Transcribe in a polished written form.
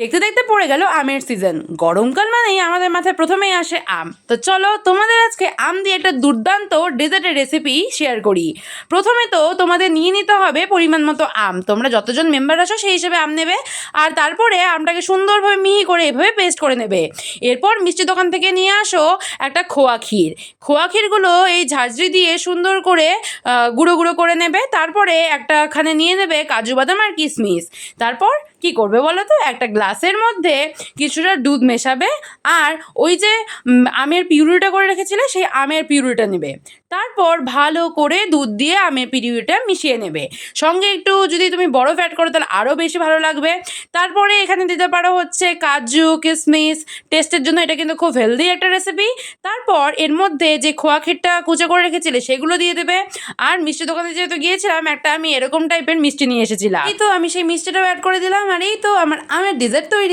দেখতে দেখতে পড়ে গেল আমের সিজন। গরমকাল মানেই আমাদের মাথায় প্রথমেই আসে আম। তো চলো তোমাদের আজকে আম দিয়ে একটা দুর্দান্ত ডেজার্টের রেসিপি শেয়ার করি। প্রথমে তো তোমাদের নিয়ে নিতে হবে পরিমাণ মতো আম। তোমরা যতজন মেম্বার আসো সেই হিসেবে আম নেবে, আর তারপরে আমটাকে সুন্দরভাবে মিহি করে এভাবে পেস্ট করে নেবে। এরপর মিষ্টি দোকান থেকে নিয়ে আসো একটা খোয়া ক্ষীর। খোয়া ক্ষীরগুলো এই ঝাঁঝরি দিয়ে সুন্দর করে গুঁড়ো গুঁড়ো করে নেবে। তারপরে একটাখানে নিয়ে নেবে কাজু বাদাম আর কিশমিশ। তারপর কি করবে বলো তো, একটা গ্লাসের মধ্যে কিছুটা দুধ মেশাবে, আর ওই যে আমের পিউরিটা করে রেখেছিলে সেই আমের পিউরিটা নেবে। তারপর ভালো করে দুধ দিয়ে আমের পিউরিটা মিশিয়ে নেবে। সঙ্গে একটু যদি তুমি বরফ অ্যাড করো তাহলে আরও বেশি ভালো লাগবে। তারপরে এখানে দিতে পারো হচ্ছে কাজু কিশমিশ, টেস্টের জন্য এটা কিন্তু খুব হেলদি একটা রেসিপি। তারপর এর মধ্যে যে খোয়া ক্ষীরটা কুচো করে রেখেছিলে সেগুলো দিয়ে দেবে। আর মিষ্টি দোকানে যেহেতু গিয়েছিলাম, একটা আমি এরকম টাইপের মিষ্টি নিয়ে এসেছিলাম, এই তো আমি সেই মিষ্টিটাও অ্যাড করে দিলাম, আর এই তো আমার আমের ডেজার্ট তৈরি।